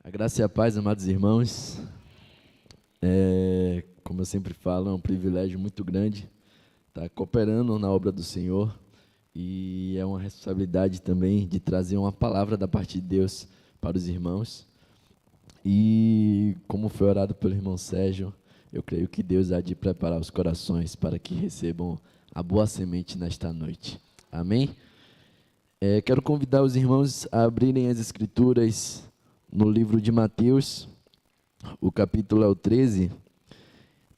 A graça e a paz, amados irmãos. Como eu sempre falo, é um privilégio muito grande estar cooperando na obra do Senhor e é uma responsabilidade também de trazer uma palavra da parte de Deus para os irmãos. E como foi orado pelo irmão Sérgio, eu creio que Deus há de preparar os corações para que recebam a boa semente nesta noite. Amém? Quero convidar os irmãos a abrirem as Escrituras no livro de Mateus, o capítulo é o 13,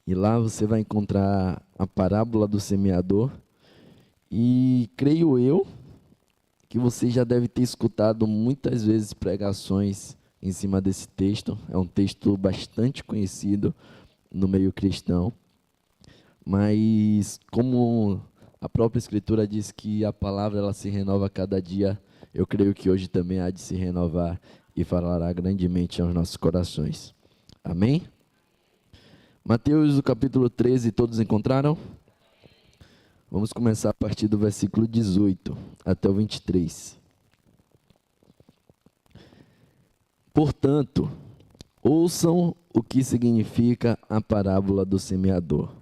e lá você vai encontrar a parábola do semeador, e creio eu que você já deve ter escutado muitas vezes pregações em cima desse texto. É um texto bastante conhecido no meio cristão, mas como a própria Escritura diz que a palavra ela se renova a cada dia, eu creio que hoje também há de se renovar e falará grandemente aos nossos corações. Amém? Mateus, o capítulo 13, todos encontraram? Vamos começar a partir do versículo 18 até o 23. Portanto, ouçam o que significa a parábola do semeador.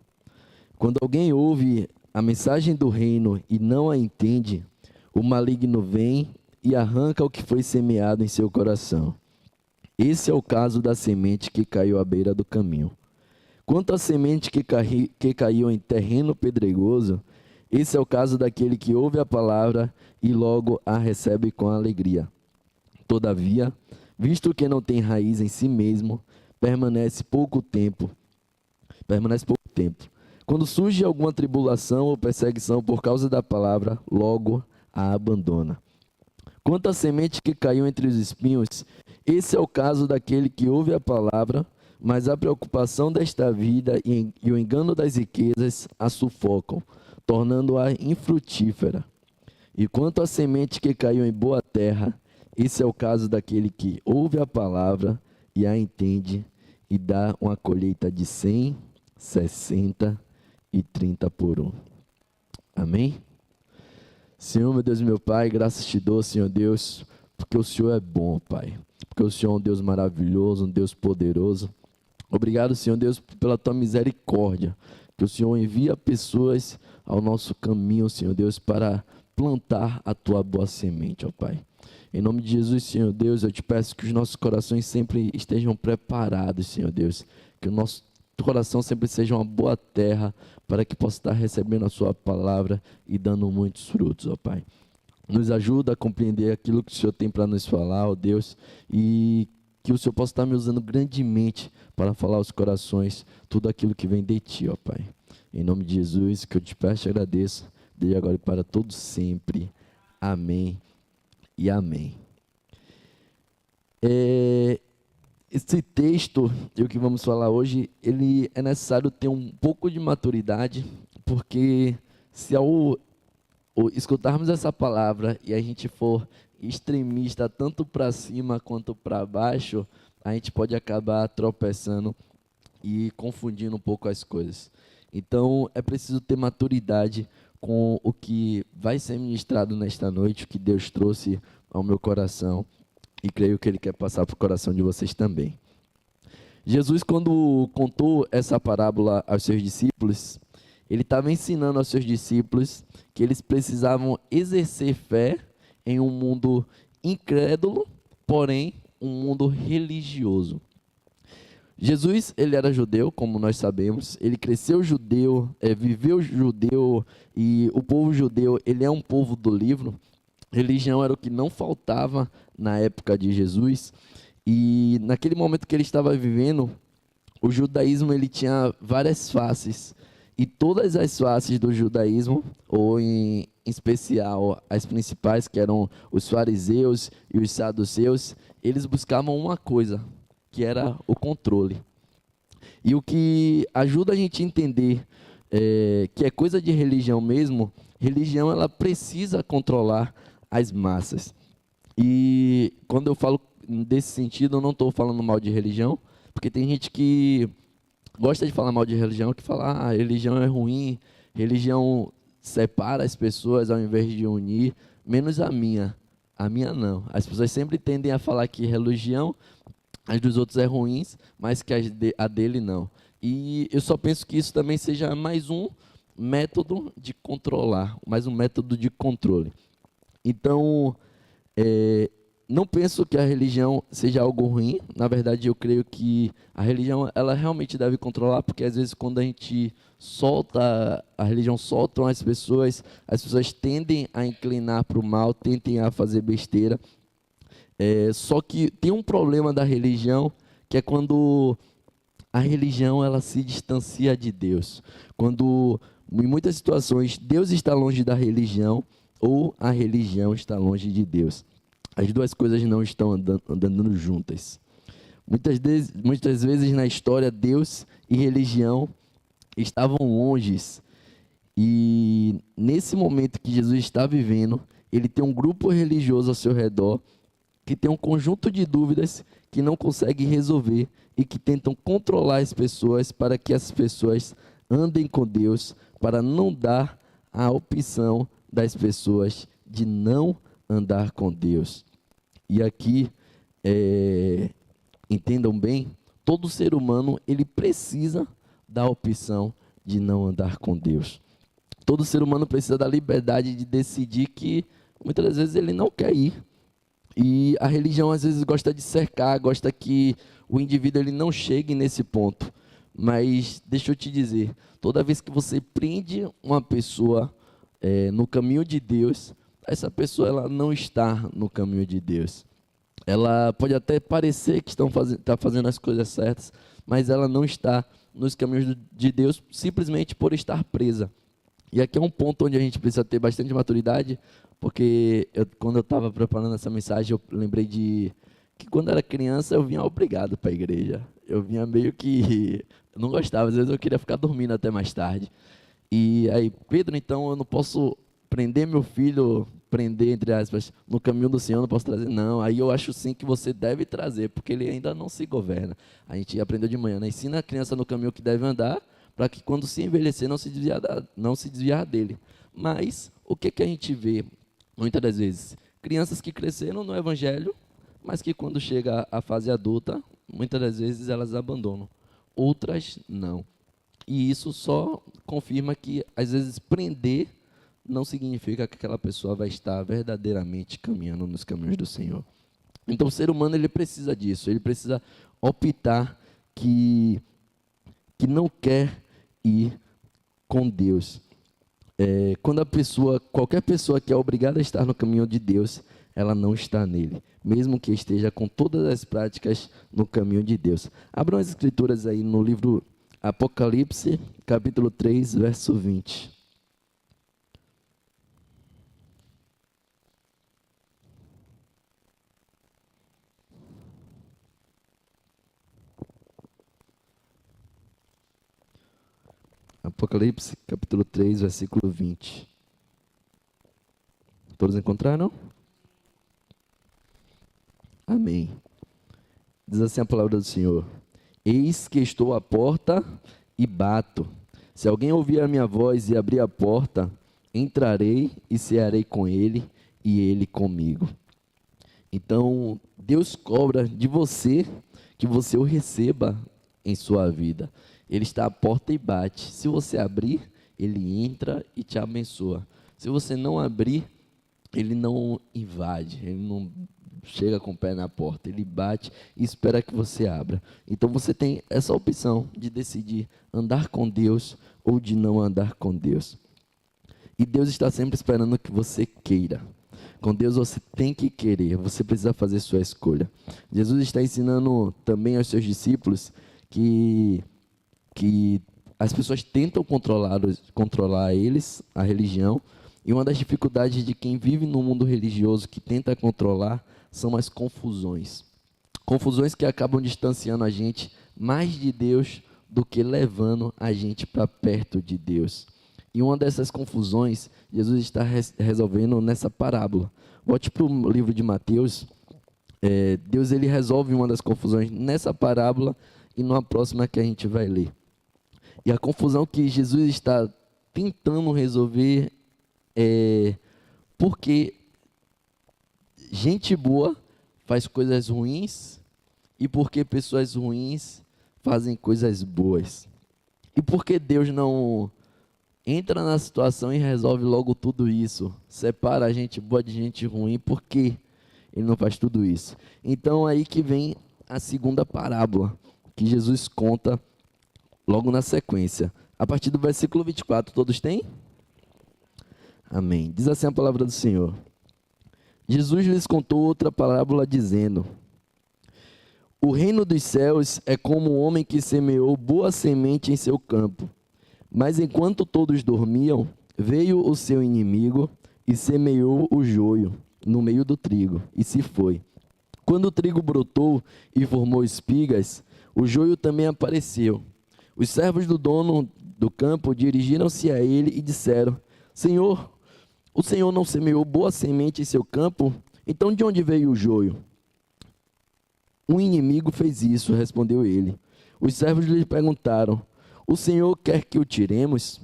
Quando alguém ouve a mensagem do reino e não a entende, o maligno vem e arranca o que foi semeado em seu coração. Esse é o caso da semente que caiu à beira do caminho. Quanto à semente que caiu em terreno pedregoso, esse é o caso daquele que ouve a palavra e logo a recebe com alegria. Todavia, visto que não tem raiz em si mesmo, permanece pouco tempo. Quando surge alguma tribulação ou perseguição por causa da palavra, logo a abandona. Quanto à semente que caiu entre os espinhos, esse é o caso daquele que ouve a palavra, mas a preocupação desta vida e o engano das riquezas a sufocam, tornando-a infrutífera. E quanto à semente que caiu em boa terra, esse é o caso daquele que ouve a palavra e a entende e dá uma colheita de 100, 60 e 30 por um. Amém? Senhor, meu Deus e meu Pai, graças te dou, Senhor Deus, porque o Senhor é bom, Pai. Porque o Senhor é um Deus maravilhoso, um Deus poderoso. Obrigado, Senhor Deus, pela tua misericórdia, que o Senhor envia pessoas ao nosso caminho, Senhor Deus, para plantar a tua boa semente, ó Pai. Em nome de Jesus, Senhor Deus, eu te peço que os nossos corações sempre estejam preparados, Senhor Deus, que o nosso coração sempre seja uma boa terra para que possa estar recebendo a sua palavra e dando muitos frutos, ó Pai. Nos ajuda a compreender aquilo que o Senhor tem para nos falar, ó Deus, e que o Senhor possa estar me usando grandemente para falar aos corações tudo aquilo que vem de Ti, ó Pai. Em nome de Jesus, que eu te peço e agradeço, desde agora e para todos sempre. Amém e amém. Esse texto, e o que vamos falar hoje, ele é necessário ter um pouco de maturidade, porque se ao escutarmos essa palavra e a gente for extremista tanto para cima quanto para baixo, a gente pode acabar tropeçando e confundindo um pouco as coisas. Então, é preciso ter maturidade com o que vai ser ministrado nesta noite, o que Deus trouxe ao meu coração, e creio que Ele quer passar para o coração de vocês também. Jesus, quando contou essa parábola aos seus discípulos, Ele estava ensinando aos seus discípulos que eles precisavam exercer fé em um mundo incrédulo, porém um mundo religioso. Jesus, ele era judeu, como nós sabemos, ele cresceu judeu, viveu judeu, e o povo judeu, ele é um povo do livro. Religião era o que não faltava na época de Jesus, e naquele momento que ele estava vivendo, o judaísmo ele tinha várias faces, e todas as faces do judaísmo, ou em especial as principais, que eram os fariseus e os saduceus, eles buscavam uma coisa, que era o controle. E o que ajuda a gente a entender que é coisa de religião mesmo, religião ela precisa controlar as massas. E quando eu falo desse sentido, eu não estou falando mal de religião, porque tem gente que gosta de falar mal de religião, que fala, religião é ruim, religião separa as pessoas ao invés de unir, menos a minha. A minha não. As pessoas sempre tendem a falar que religião as dos outros é ruins, mas que a dele não. E eu só penso que isso também seja mais um método de controlar, mais um método de controle. Então, é, não penso que a religião seja algo ruim. Na verdade, eu creio que a religião ela realmente deve controlar, porque às vezes quando a gente solta, a religião solta as pessoas tendem a inclinar para o mal, tendem a fazer besteira. Só que tem um problema da religião, que é quando a religião ela se distancia de Deus. Quando, em muitas situações, Deus está longe da religião ou a religião está longe de Deus. As duas coisas não estão andando juntas. Muitas vezes na história, Deus e religião estavam longes. E nesse momento que Jesus está vivendo, ele tem um grupo religioso ao seu redor que tem um conjunto de dúvidas que não consegue resolver e que tentam controlar as pessoas para que as pessoas andem com Deus, para não dar a opção das pessoas de não andar com Deus. E aqui, entendam bem, todo ser humano ele precisa da opção de não andar com Deus. Todo ser humano precisa da liberdade de decidir que muitas das vezes ele não quer ir. E a religião às vezes gosta de cercar, gosta que o indivíduo ele não chegue nesse ponto. Mas deixa eu te dizer, toda vez que você prende uma pessoa no caminho de Deus, essa pessoa ela não está no caminho de Deus. Ela pode até parecer que está fazendo as coisas certas, mas ela não está nos caminhos de Deus simplesmente por estar presa. E aqui é um ponto onde a gente precisa ter bastante maturidade, porque quando eu estava preparando essa mensagem, eu lembrei de que quando eu era criança eu vinha obrigado para a igreja. Eu vinha meio que... Eu não gostava, às vezes eu queria ficar dormindo até mais tarde. E aí, Pedro, então eu não posso prender meu filho, prender, entre aspas, no caminho do Senhor, não posso trazer? Não, aí eu acho sim que você deve trazer, porque ele ainda não se governa. A gente aprendeu de manhã, né? Ensina a criança no caminho que deve andar, para que quando se envelhecer não se desviar dele. Mas o que a gente vê muitas das vezes? Crianças que cresceram no evangelho, mas que quando chega a fase adulta, muitas das vezes elas abandonam. Outras não. E isso só confirma que, às vezes, prender não significa que aquela pessoa vai estar verdadeiramente caminhando nos caminhos do Senhor. Então, o ser humano ele precisa disso, ele precisa optar que não quer ir com Deus. Quando qualquer pessoa que é obrigada a estar no caminho de Deus, ela não está nele, mesmo que esteja com todas as práticas no caminho de Deus. Abram as escrituras aí no livro Apocalipse, capítulo 3, verso 20. Apocalipse, capítulo 3, versículo 20. Todos encontraram? Amém. Diz assim a palavra do Senhor: Eis que estou à porta e bato. Se alguém ouvir a minha voz e abrir a porta, entrarei e cearei com ele e ele comigo. Então, Deus cobra de você que você o receba em sua vida. Ele está à porta e bate. Se você abrir, ele entra e te abençoa. Se você não abrir, ele não invade, ele não chega com o pé na porta, ele bate e espera que você abra. Então você tem essa opção de decidir andar com Deus ou de não andar com Deus. E Deus está sempre esperando que você queira. Com Deus você tem que querer, você precisa fazer sua escolha. Jesus está ensinando também aos seus discípulos que as pessoas tentam controlar eles, a religião, e uma das dificuldades de quem vive no mundo religioso que tenta controlar são as confusões. Confusões que acabam distanciando a gente mais de Deus do que levando a gente para perto de Deus. E uma dessas confusões, Jesus está resolvendo nessa parábola. Volte para o livro de Mateus. Deus ele resolve uma das confusões nessa parábola e numa próxima que a gente vai ler. E a confusão que Jesus está tentando resolver é porque gente boa faz coisas ruins e por que pessoas ruins fazem coisas boas. E por que Deus não entra na situação e resolve logo tudo isso? Separa a gente boa de gente ruim, por que Ele não faz tudo isso? Então aí que vem a segunda parábola que Jesus conta logo na sequência. A partir do versículo 24, todos têm? Amém. Diz assim a palavra do Senhor. Jesus lhes contou outra parábola dizendo: o reino dos céus é como um homem que semeou boa semente em seu campo. Mas enquanto todos dormiam, veio o seu inimigo e semeou o joio no meio do trigo, e se foi. Quando o trigo brotou e formou espigas, o joio também apareceu. Os servos do dono do campo dirigiram-se a ele e disseram: Senhor, o Senhor não semeou boa semente em seu campo? Então de onde veio o joio? Um inimigo fez isso, respondeu ele. Os servos lhe perguntaram: o Senhor quer que o tiremos?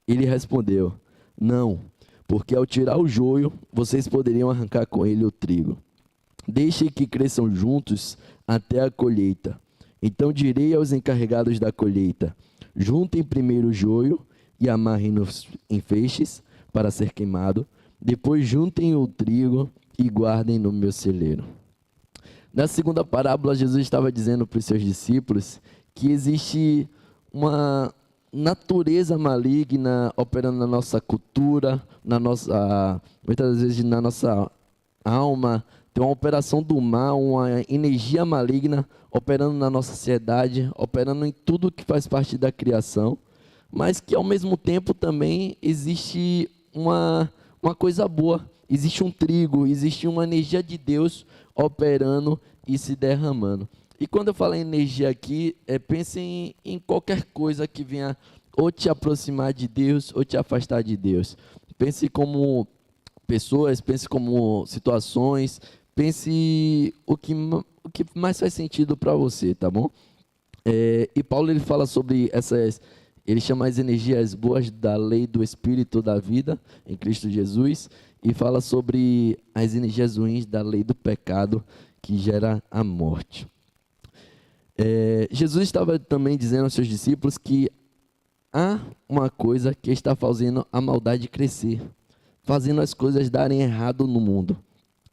Ele respondeu: não, porque ao tirar o joio, vocês poderiam arrancar com ele o trigo. Deixem que cresçam juntos até a colheita. Então direi aos encarregados da colheita: juntem primeiro o joio e amarrem-nos em feixes para ser queimado. Depois juntem o trigo e guardem no meu celeiro. Na segunda parábola, Jesus estava dizendo para os seus discípulos que existe uma natureza maligna operando na nossa cultura, muitas vezes na nossa alma. Tem uma operação do mal, uma energia maligna operando na nossa sociedade, operando em tudo que faz parte da criação, mas que ao mesmo tempo também existe uma coisa boa. Existe um trigo, existe uma energia de Deus operando e se derramando. E quando eu falo em energia aqui, pense em qualquer coisa que venha ou te aproximar de Deus ou te afastar de Deus. Pense como pessoas, pense como situações, pense o que mais faz sentido para você, tá bom? E Paulo ele fala sobre essas, ele chama as energias boas da lei do Espírito da vida em Cristo Jesus, e fala sobre as energias ruins da lei do pecado que gera a morte. Jesus estava também dizendo aos seus discípulos que há uma coisa que está fazendo a maldade crescer, fazendo as coisas darem errado no mundo,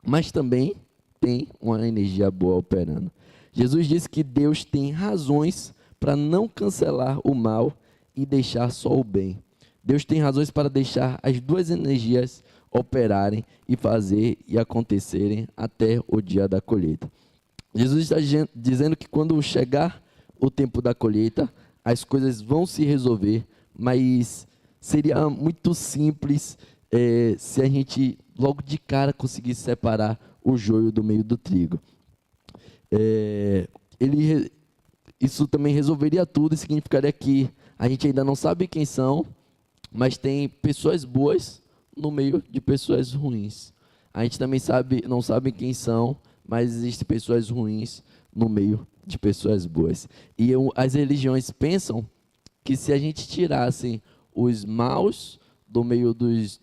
mas também tem uma energia boa operando. Jesus disse que Deus tem razões para não cancelar o mal e deixar só o bem. Deus tem razões para deixar as duas energias operarem e fazer e acontecerem até o dia da colheita. Jesus está dizendo que quando chegar o tempo da colheita, as coisas vão se resolver, mas seria muito simples se a gente logo de cara conseguisse separar o joio do meio do trigo. Isso também resolveria tudo e significaria que a gente ainda não sabe quem são, mas tem pessoas boas no meio de pessoas ruins. A gente também não sabe quem são, mas existem pessoas ruins no meio de pessoas boas. E as religiões pensam que se a gente tirasse os maus do meio dos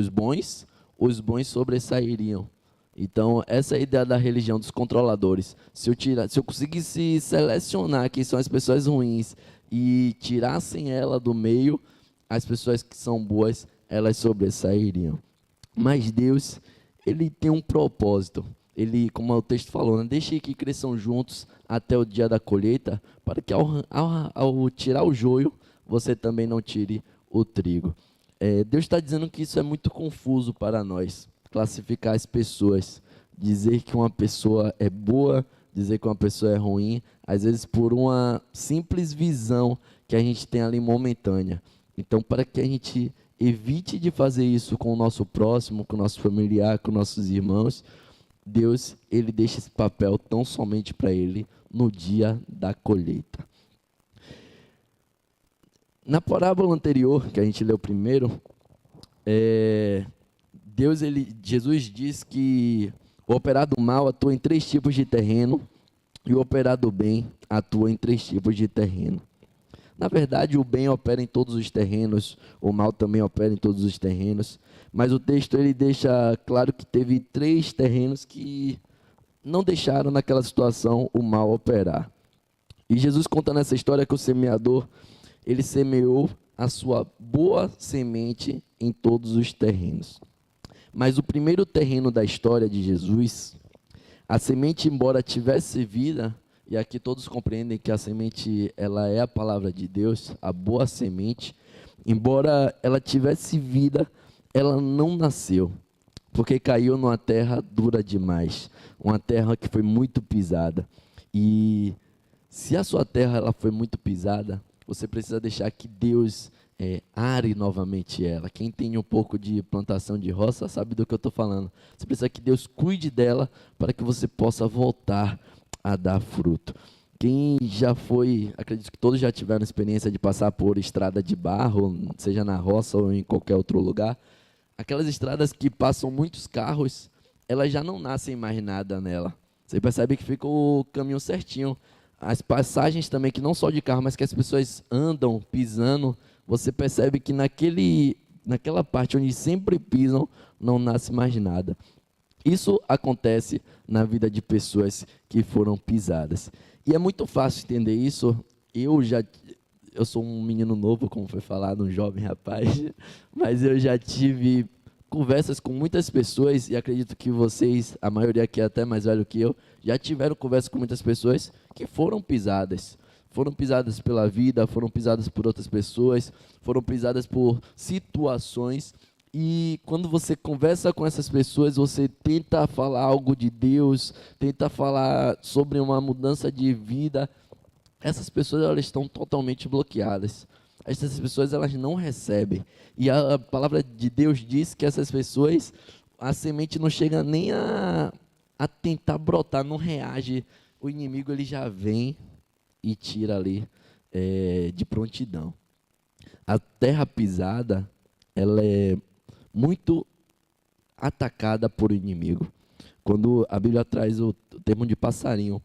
bons, os bons sobressairiam. Então, essa é a ideia da religião, dos controladores. Se eu conseguisse selecionar quem são as pessoas ruins e tirassem ela do meio, as pessoas que são boas, elas sobressairiam. Mas Deus, Ele tem um propósito. Ele, como o texto falou, né? Deixe que cresçam juntos até o dia da colheita, para que ao tirar o joio, você também não tire o trigo. Deus está dizendo que isso é muito confuso para nós, classificar as pessoas, dizer que uma pessoa é boa, dizer que uma pessoa é ruim, às vezes por uma simples visão que a gente tem ali momentânea. Então, para que a gente evite de fazer isso com o nosso próximo, com o nosso familiar, com nossos irmãos, Deus, Ele deixa esse papel tão somente para Ele no dia da colheita. Na parábola anterior, que a gente leu primeiro, Jesus diz que o operar do mal atua em 3 tipos de terreno e o operar do bem atua em 3 tipos de terreno. Na verdade, o bem opera em todos os terrenos, o mal também opera em todos os terrenos, mas o texto ele deixa claro que teve 3 terrenos que não deixaram naquela situação o mal operar. E Jesus conta nessa história que o semeador, ele semeou a sua boa semente em todos os terrenos. Mas o primeiro terreno da história de Jesus, a semente, embora tivesse vida, e aqui todos compreendem que a semente, ela é a palavra de Deus, a boa semente, embora ela tivesse vida, ela não nasceu, porque caiu numa terra dura demais, uma terra que foi muito pisada. E se a sua terra ela foi muito pisada, você precisa deixar que Deus are novamente ela. Quem tem um pouco de plantação de roça sabe do que eu estou falando. Você precisa que Deus cuide dela para que você possa voltar a dar fruto. Quem já foi, acredito que todos já tiveram experiência de passar por estrada de barro, seja na roça ou em qualquer outro lugar. Aquelas estradas que passam muitos carros, elas já não nascem mais nada nela. Você percebe que fica o caminho certinho. As passagens também, que não só de carro, mas que as pessoas andam pisando, você percebe que naquela parte onde sempre pisam, não nasce mais nada. Isso acontece na vida de pessoas que foram pisadas. E é muito fácil entender isso. Eu sou um menino novo, como foi falado, um jovem rapaz, mas eu já tive conversas com muitas pessoas, e acredito que vocês, a maioria aqui é até mais velho que eu, já tiveram conversas com muitas pessoas que foram pisadas. Foram pisadas pela vida, foram pisadas por outras pessoas, foram pisadas por situações. E quando você conversa com essas pessoas, você tenta falar algo de Deus, tenta falar sobre uma mudança de vida. Essas pessoas, elas estão totalmente bloqueadas. Essas pessoas, elas não recebem. E a palavra de Deus diz que essas pessoas, a semente não chega nem a tentar brotar, não reage. O inimigo, ele já vem e tira ali de prontidão. A terra pisada, ela é muito atacada por inimigo. Quando a Bíblia traz o termo de passarinho,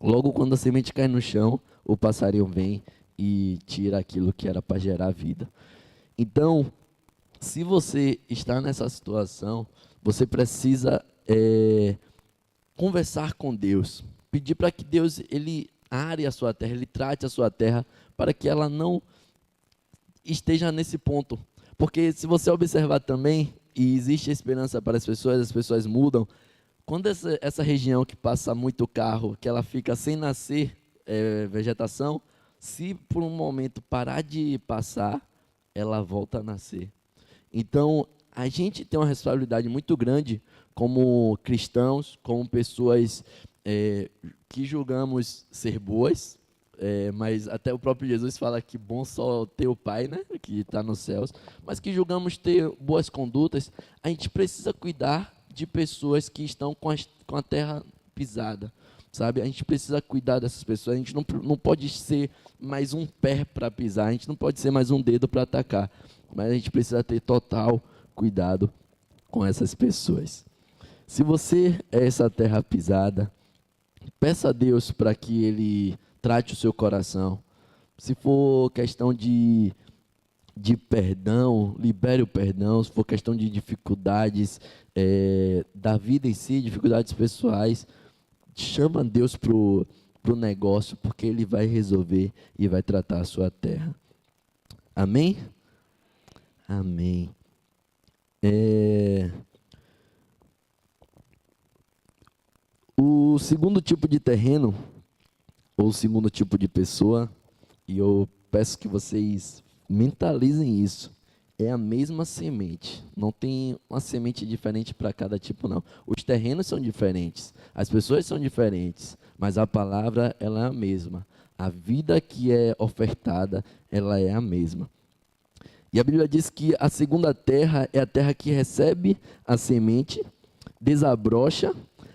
logo quando a semente cai no chão, o passarinho vem e tira aquilo que era para gerar vida. Então, se você está nessa situação, você precisa conversar com Deus, pedir para que Deus ele are a sua terra, ele trate a sua terra, para que ela não esteja nesse ponto. Porque se você observar também, e existe esperança para as pessoas mudam, quando essa região que passa muito carro, que ela fica sem nascer vegetação, se por um momento parar de passar, ela volta a nascer. Então, a gente tem uma responsabilidade muito grande como cristãos, como pessoas que julgamos ser boas, mas até o próprio Jesus fala que bom só ter o Pai, né, que está nos céus, mas que julgamos ter boas condutas. A gente precisa cuidar de pessoas que estão com a terra pisada, sabe? A gente precisa cuidar dessas pessoas. A gente não pode ser mais um pé para pisar, a gente não pode ser mais um dedo para atacar, mas a gente precisa ter total cuidado com essas pessoas. Se você é essa terra pisada, peça a Deus para que Ele trate o seu coração. Se for questão de perdão, libere o perdão. Se for questão de dificuldades da vida em si, dificuldades pessoais, chama Deus pro negócio, porque Ele vai resolver e vai tratar a sua terra. Amém? Amém. O segundo tipo de terreno, ou o segundo tipo de pessoa, e eu peço que vocês mentalizem isso, é a mesma semente. Não tem uma semente diferente para cada tipo, não. Os terrenos são diferentes, as pessoas são diferentes, mas a palavra ela é a mesma. A vida que é ofertada, ela é a mesma. E a Bíblia diz que a segunda terra é a terra que recebe a semente, desabrocha,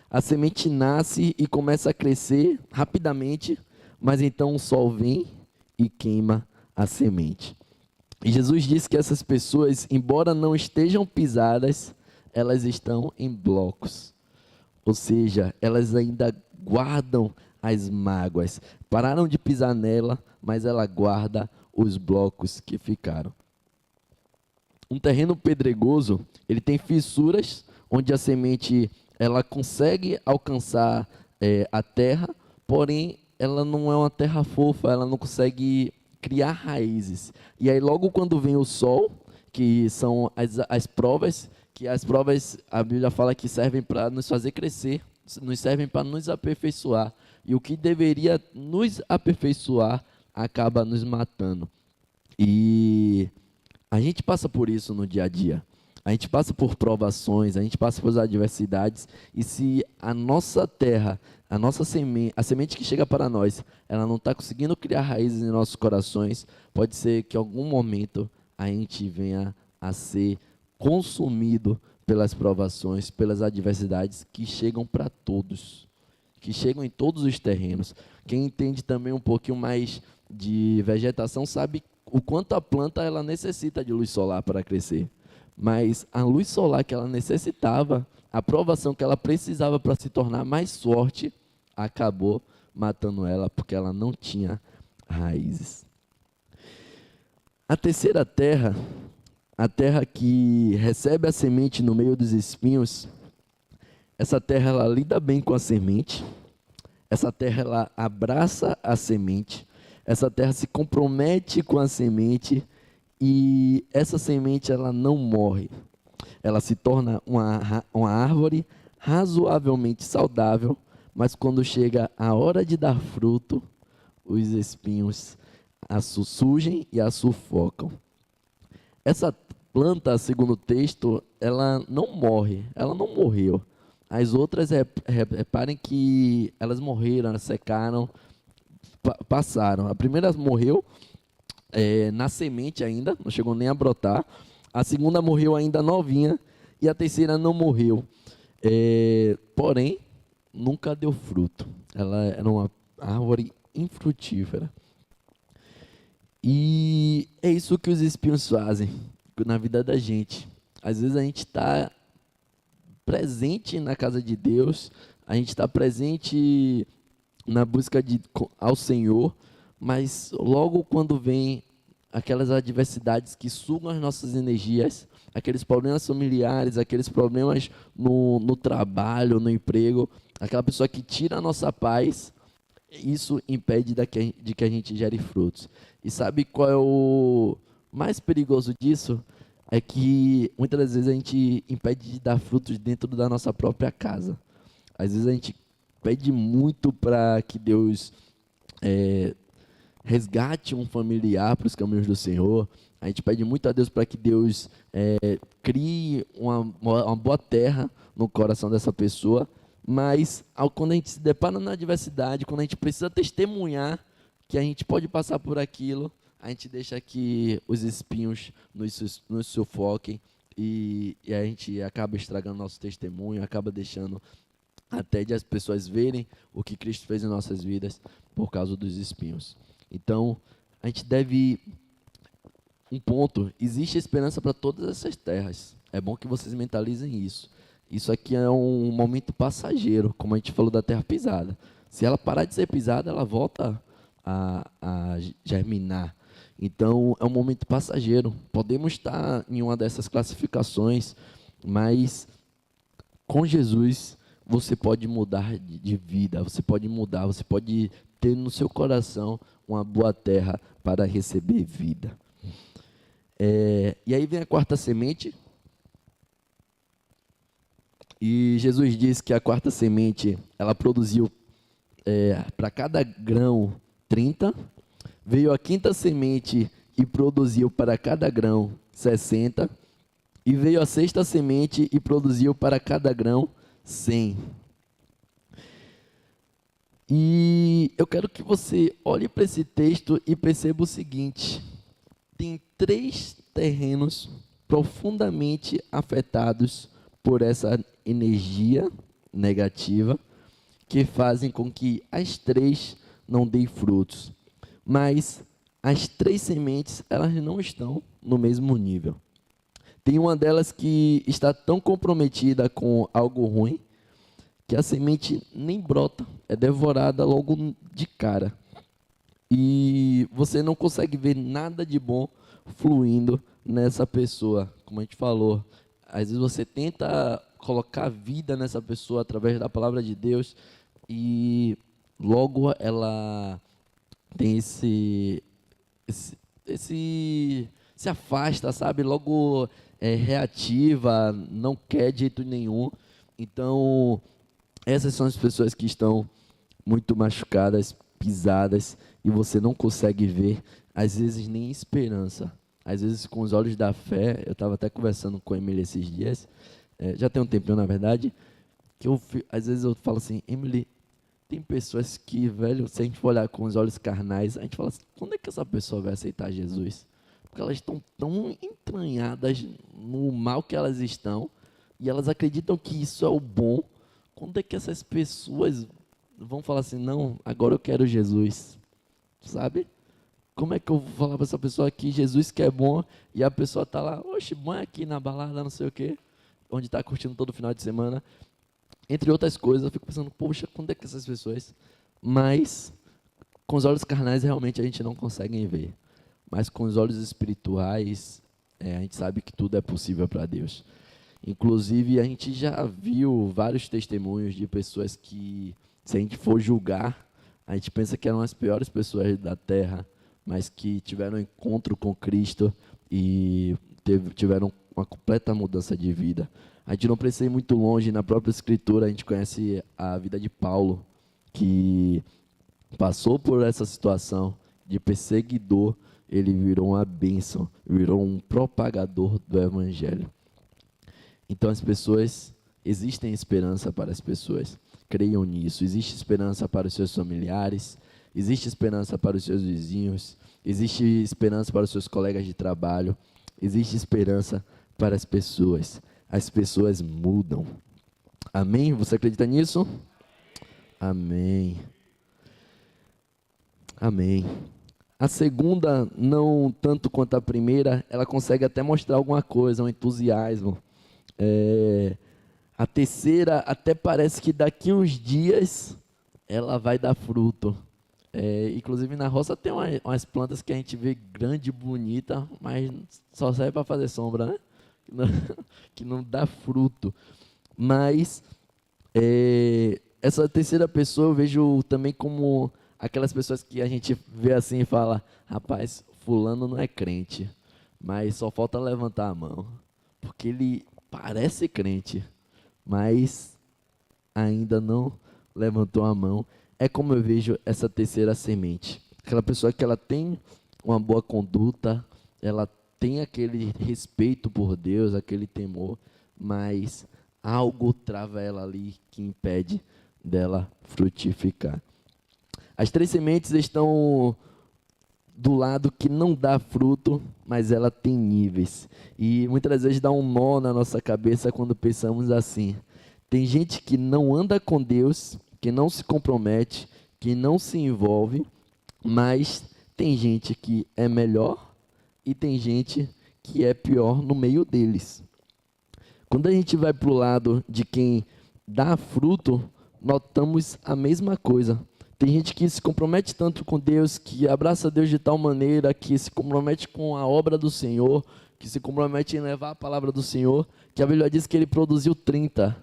a semente nasce e começa a crescer rapidamente, mas então o sol vem e queima a semente. E Jesus diz que essas pessoas, embora não estejam pisadas, elas estão em blocos. Ou seja, elas ainda guardam as mágoas. Pararam de pisar nela, mas ela guarda os blocos que ficaram. Um terreno pedregoso, ele tem fissuras onde a semente ela consegue alcançar a terra, porém ela não é uma terra fofa, ela não consegue criar raízes. E aí logo quando vem o sol, que são as provas, que as provas a Bíblia fala que servem para nos fazer crescer, nos servem para nos aperfeiçoar. E o que deveria nos aperfeiçoar acaba nos matando. E a gente passa por isso no dia a dia. A gente passa por provações, a gente passa por adversidades, e se a nossa terra, a nossa semente, a semente que chega para nós, ela não está conseguindo criar raízes em nossos corações, pode ser que em algum momento a gente venha a ser consumido pelas provações, pelas adversidades que chegam para todos, que chegam em todos os terrenos. Quem entende também um pouquinho mais de vegetação sabe o quanto a planta ela necessita de luz solar para crescer. Mas a luz solar que ela necessitava, a provação que ela precisava para se tornar mais forte, acabou matando ela porque ela não tinha raízes. A terceira terra, a terra que recebe a semente no meio dos espinhos, essa terra ela lida bem com a semente, essa terra ela abraça a semente, essa terra se compromete com a semente, e essa semente ela não morre. Ela se torna uma árvore razoavelmente saudável, mas quando chega a hora de dar fruto, os espinhos a surgem e a sufocam. Essa planta, segundo o texto, ela não morre, ela não morreu. As outras, reparem que elas morreram, elas secaram, passaram. A primeira morreu na semente ainda, não chegou nem a brotar. A segunda morreu ainda novinha e a terceira não morreu. Porém, nunca deu fruto. Ela era uma árvore infrutífera. E é isso que os espinhos fazem na vida da gente. Às vezes a gente está presente na casa de Deus, a gente está presente na busca ao Senhor, mas logo quando vem aquelas adversidades que sugam as nossas energias, aqueles problemas familiares, aqueles problemas no trabalho, no emprego, aquela pessoa que tira a nossa paz, isso impede de que a gente gere frutos. E sabe qual é o mais perigoso disso? É que muitas das vezes a gente impede de dar frutos dentro da nossa própria casa. Às vezes a gente pede muito para que Deus resgate um familiar para os caminhos do Senhor. A gente pede muito a Deus para que Deus crie uma boa terra no coração dessa pessoa, mas quando a gente se depara na adversidade, quando a gente precisa testemunhar que a gente pode passar por aquilo, a gente deixa que os espinhos nos sufoquem e a gente acaba estragando nosso testemunho, acaba deixando até de as pessoas verem o que Cristo fez em nossas vidas por causa dos espinhos. Então, a gente deve... Um ponto, existe esperança para todas essas terras. É bom que vocês mentalizem isso. Isso aqui é um momento passageiro, como a gente falou da terra pisada. Se ela parar de ser pisada, ela volta a germinar. Então, é um momento passageiro. Podemos estar em uma dessas classificações, mas com Jesus você pode mudar de vida, você pode mudar, você pode ter no seu coração uma boa terra para receber vida. E aí vem a quarta semente. E Jesus diz que a quarta semente, ela produziu para cada grão 30. Veio a quinta semente e produziu para cada grão 60. E veio a sexta semente e produziu para cada grão 100. E eu quero que você olhe para esse texto e perceba o seguinte: tem 3 terrenos profundamente afetados por essa energia negativa que fazem com que as 3 não deem frutos. Mas as 3 sementes, elas não estão no mesmo nível. Tem uma delas que está tão comprometida com algo ruim que a semente nem brota, é devorada logo de cara. E você não consegue ver nada de bom fluindo nessa pessoa. Como a gente falou, às vezes você tenta colocar vida nessa pessoa através da palavra de Deus e logo ela tem se afasta, sabe? Logo é reativa, não quer de jeito nenhum. Então, essas são as pessoas que estão muito machucadas, pisadas, e você não consegue ver, às vezes, nem esperança. Às vezes, com os olhos da fé, eu estava até conversando com a Emily esses dias, já tem um tempinho, na verdade, que às vezes eu falo assim, Emily, tem pessoas que, velho, se a gente for olhar com os olhos carnais, a gente fala assim, quando é que essa pessoa vai aceitar Jesus? Porque elas estão tão entranhadas no mal que elas estão, e elas acreditam que isso é o bom. Quando é que essas pessoas vão falar assim, não, agora eu quero Jesus, sabe? Como é que eu vou falar para essa pessoa que Jesus que é bom, e a pessoa está lá, oxe, bom é aqui na balada, não sei o quê, onde está curtindo todo final de semana, entre outras coisas, eu fico pensando, poxa, quando é que essas pessoas... Mas, com os olhos carnais, realmente a gente não consegue ver. Mas com os olhos espirituais, a gente sabe que tudo é possível para Deus. Inclusive, a gente já viu vários testemunhos de pessoas que, se a gente for julgar, a gente pensa que eram as piores pessoas da Terra, mas que tiveram um encontro com Cristo e tiveram uma completa mudança de vida. A gente não precisa ir muito longe, na própria Escritura a gente conhece a vida de Paulo, que passou por essa situação de perseguidor, ele virou uma bênção, virou um propagador do Evangelho. Então existem esperança para as pessoas, creiam nisso, existe esperança para os seus familiares, existe esperança para os seus vizinhos, existe esperança para os seus colegas de trabalho, existe esperança para as pessoas. As pessoas mudam. Amém? Você acredita nisso? Amém. Amém. A segunda, não tanto quanto a primeira, ela consegue até mostrar alguma coisa, um entusiasmo. A terceira, até parece que daqui uns dias ela vai dar fruto. Inclusive na roça tem umas plantas que a gente vê grande e bonita, mas só serve para fazer sombra, né? Que não dá fruto. Mas essa terceira pessoa eu vejo também como aquelas pessoas que a gente vê assim e fala, rapaz, fulano não é crente, mas só falta levantar a mão, porque ele parece crente, mas ainda não levantou a mão. É como eu vejo essa terceira semente, aquela pessoa que ela tem uma boa conduta, ela tem aquele respeito por Deus, aquele temor, mas algo trava ela ali que impede dela frutificar. As três sementes estão do lado que não dá fruto, mas ela tem níveis. E muitas vezes dá um nó na nossa cabeça quando pensamos assim. Tem gente que não anda com Deus, que não se compromete, que não se envolve, mas tem gente que é melhor e tem gente que é pior no meio deles. Quando a gente vai para o lado de quem dá fruto, notamos a mesma coisa. Tem gente que se compromete tanto com Deus, que abraça Deus de tal maneira, que se compromete com a obra do Senhor, que se compromete em levar a palavra do Senhor, que a Bíblia diz que ele produziu 30.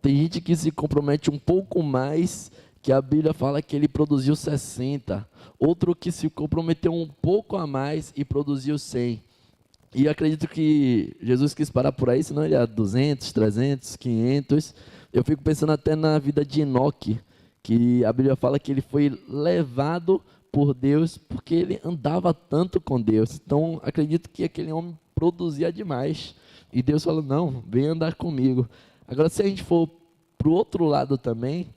Tem gente que se compromete um pouco mais, que a Bíblia fala que ele produziu 60. Outro que se comprometeu um pouco a mais e produziu 100. E acredito que Jesus quis parar por aí, senão ele ia 200, 300, 500. Eu fico pensando até na vida de Enoque, que a Bíblia fala que ele foi levado por Deus porque ele andava tanto com Deus. Então, acredito que aquele homem produzia demais. E Deus falou, não, vem andar comigo. Agora, se a gente for para o outro lado também,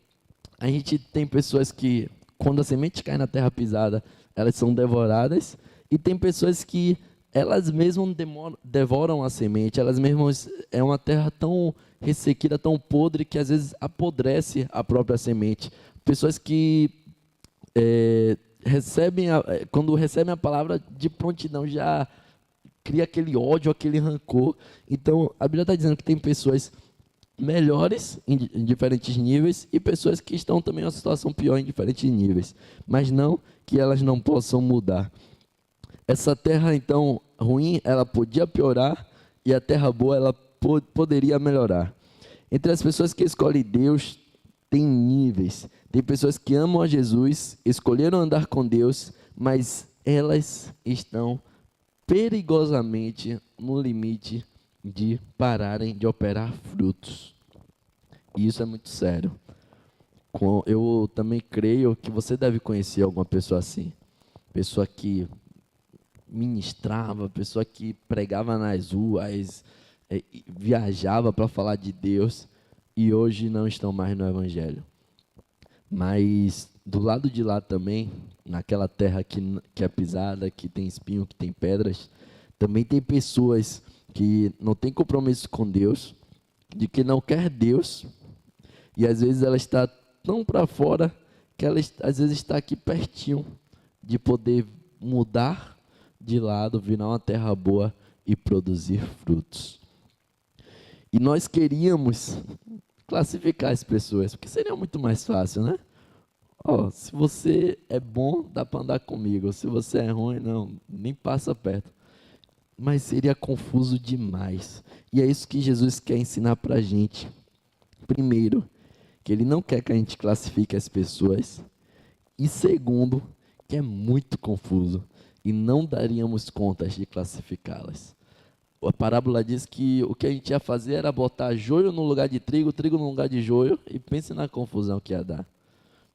a gente tem pessoas que, quando a semente cai na terra pisada, elas são devoradas. E tem pessoas que elas mesmas devoram a semente, elas mesmas, é uma terra tão ressequida, tão podre, que às vezes apodrece a própria semente. Pessoas que quando recebem a palavra de prontidão, já cria aquele ódio, aquele rancor. Então, a Bíblia está dizendo que tem pessoas melhores em diferentes níveis e pessoas que estão também em uma situação pior em diferentes níveis, mas não que elas não possam mudar. Essa terra, então, ruim, ela podia piorar, e a terra boa, ela poderia melhorar. Entre as pessoas que escolhem Deus, tem níveis. Tem pessoas que amam a Jesus, escolheram andar com Deus, mas elas estão perigosamente no limite de pararem de operar frutos. E isso é muito sério. Eu também creio que você deve conhecer alguma pessoa assim. Pessoa que ministrava, pessoa que pregava nas ruas, viajava para falar de Deus e hoje não estão mais no Evangelho. Mas do lado de lá também, naquela terra que é pisada, que tem espinho, que tem pedras, também tem pessoas que não têm compromisso com Deus, de que não quer Deus, e às vezes ela está tão para fora que ela às vezes está aqui pertinho de poder mudar de lado, virar uma terra boa e produzir frutos. E nós queríamos classificar as pessoas, porque seria muito mais fácil, né? Se você é bom, dá para andar comigo. Se você é ruim, não, nem passa perto. Mas seria confuso demais. E é isso que Jesus quer ensinar para a gente. Primeiro, que Ele não quer que a gente classifique as pessoas. E segundo, que é muito confuso. E não daríamos contas de classificá-las. A parábola diz que o que a gente ia fazer era botar joio no lugar de trigo, trigo no lugar de joio, e pense na confusão que ia dar.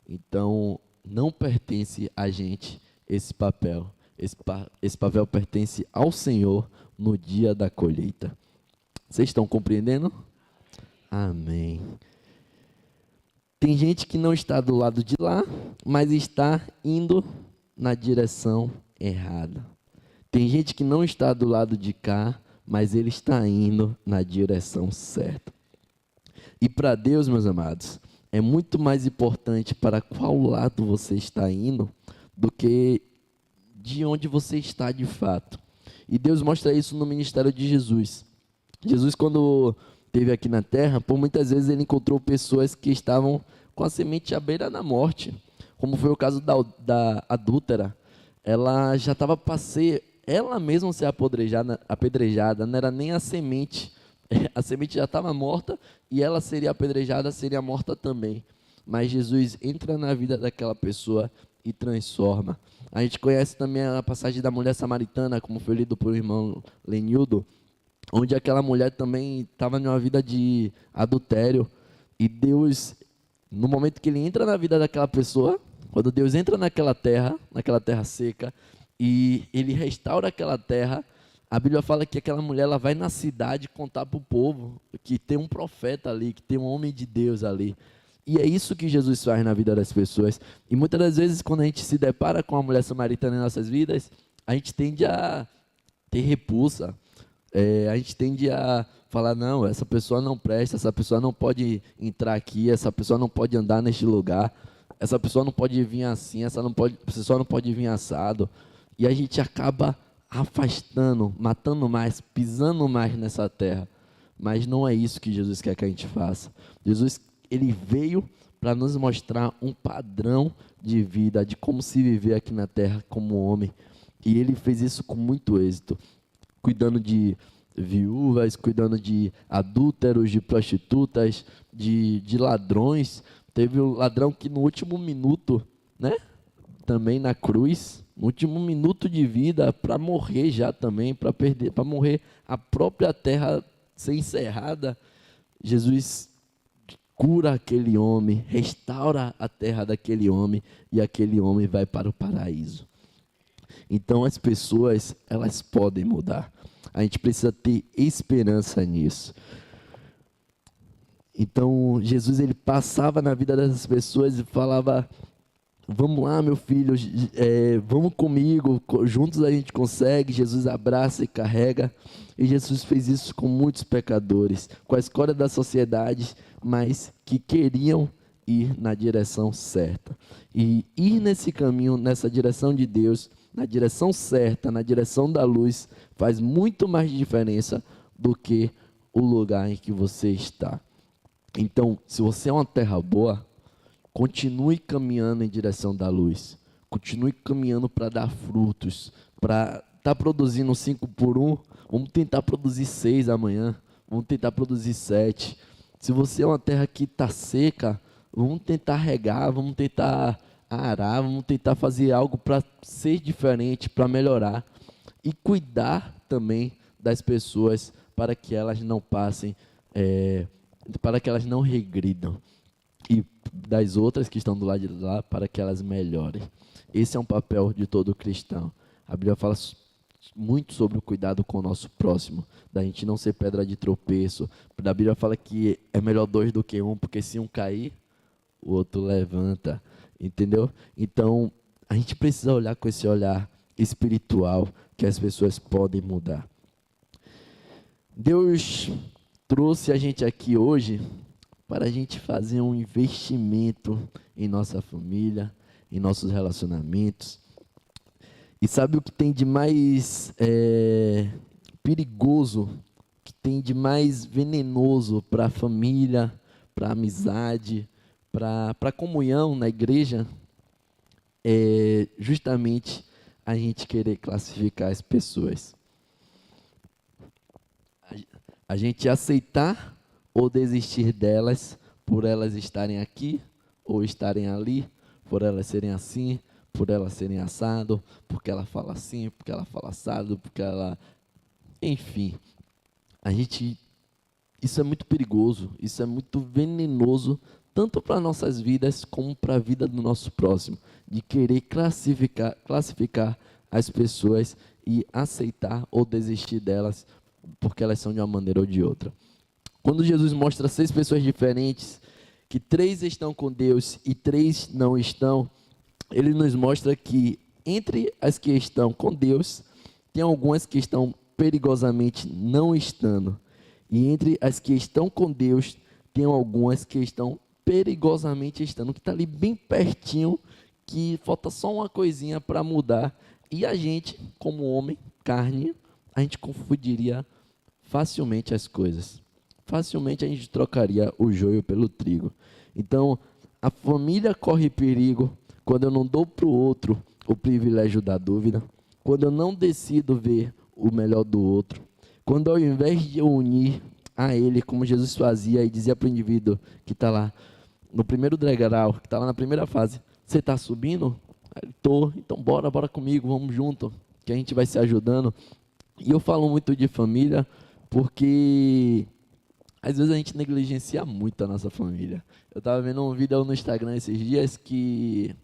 Então, não pertence a gente esse papel. Esse papel pertence ao Senhor no dia da colheita. Vocês estão compreendendo? Amém. Tem gente que não está do lado de lá, mas está indo na direção errada. Tem gente que não está do lado de cá, mas ele está indo na direção certa. E para Deus, meus amados, é muito mais importante para qual lado você está indo do que de onde você está de fato. E Deus mostra isso no ministério de Jesus. Jesus, quando esteve aqui na terra, por muitas vezes ele encontrou pessoas que estavam com a semente à beira da morte, como foi o caso da adúltera. Ela já estava para ser ela mesma ser apedrejada, não era nem a semente. A semente já estava morta e ela seria apedrejada, seria morta também. Mas Jesus entra na vida daquela pessoa e transforma. A gente conhece também a passagem da mulher samaritana, como foi lido por o irmão Lenildo, onde aquela mulher também estava numa vida de adultério. E Deus, no momento que ele entra na vida daquela pessoa, quando Deus entra naquela terra seca, e ele restaura aquela terra, a Bíblia fala que aquela mulher ela vai na cidade contar para o povo que tem um profeta ali, que tem um homem de Deus ali. E é isso que Jesus faz na vida das pessoas. E muitas das vezes, quando a gente se depara com a mulher samaritana em nossas vidas, a gente tende a ter repulsa. A gente tende a falar, não, essa pessoa não presta, essa pessoa não pode entrar aqui, essa pessoa não pode andar neste lugar, essa pessoa não pode vir assim, essa pessoa não pode vir assado. E a gente acaba afastando, matando mais, pisando mais nessa terra. Mas não é isso que Jesus quer que a gente faça. Jesus, ele veio para nos mostrar um padrão de vida, de como se viver aqui na terra como homem. E ele fez isso com muito êxito, cuidando de viúvas, cuidando de adúlteros, de prostitutas, de ladrões. Teve um ladrão que no último minuto, né, também na cruz, no último minuto de vida, para morrer já também, para morrer a própria terra ser encerrada, Jesus cura aquele homem, restaura a terra daquele homem e aquele homem vai para o paraíso. Então as pessoas, elas podem mudar. A gente precisa ter esperança nisso. Então Jesus, ele passava na vida dessas pessoas e falava: vamos lá, meu filho, vamos comigo, juntos a gente consegue. Jesus abraça e carrega. E Jesus fez isso com muitos pecadores, com a escória da sociedade, mas que queriam ir na direção certa. E ir nesse caminho, nessa direção de Deus, na direção certa, na direção da luz, faz muito mais diferença do que o lugar em que você está. Então, se você é uma terra boa, continue caminhando em direção da luz. Continue caminhando para dar frutos. Para estar produzindo 5 por 1, vamos tentar produzir 6 amanhã. Vamos tentar produzir 7. Se você é uma terra que está seca, vamos tentar regar, vamos tentar arar, vamos tentar fazer algo para ser diferente, para melhorar. E cuidar também das pessoas para que elas não passem, para que elas não regridam. E das outras que estão do lado de lá, para que elas melhorem. Esse é um papel de todo cristão. A Bíblia fala muito sobre o cuidado com o nosso próximo, da gente não ser pedra de tropeço. A Bíblia fala que é melhor dois do que um, porque se um cair, o outro levanta, entendeu? Então, a gente precisa olhar com esse olhar espiritual, que as pessoas podem mudar. Deus trouxe a gente aqui hoje para a gente fazer um investimento em nossa família, em nossos relacionamentos. E sabe o que tem de mais perigoso, que tem de mais venenoso para a família, para a amizade, para a comunhão na igreja? É justamente a gente querer classificar as pessoas. A gente aceitar ou desistir delas por elas estarem aqui ou estarem ali, por elas serem assim, por elas serem assado, porque ela fala assim, porque ela fala assado, porque ela... Enfim, isso é muito perigoso, isso é muito venenoso, tanto para nossas vidas como para a vida do nosso próximo, de querer classificar as pessoas e aceitar ou desistir delas porque elas são de uma maneira ou de outra. Quando Jesus mostra 6 pessoas diferentes, que 3 estão com Deus e 3 não estão, ele nos mostra que entre as que estão com Deus, tem algumas que estão perigosamente não estando. E entre as que estão com Deus, tem algumas que estão perigosamente estando, que está ali bem pertinho, que falta só uma coisinha para mudar. E a gente, como homem, carne, a gente confundiria facilmente as coisas. Facilmente a gente trocaria o joio pelo trigo. Então, a família corre perigo quando eu não dou para o outro o privilégio da dúvida, quando eu não decido ver o melhor do outro, quando ao invés de eu unir a ele, como Jesus fazia e dizia para o indivíduo que está lá no primeiro degrau, que está lá na primeira fase, você está subindo? Estou, então bora comigo, vamos junto, que a gente vai se ajudando. E eu falo muito de família porque às vezes a gente negligencia muito a nossa família. Eu estava vendo um vídeo no Instagram esses dias que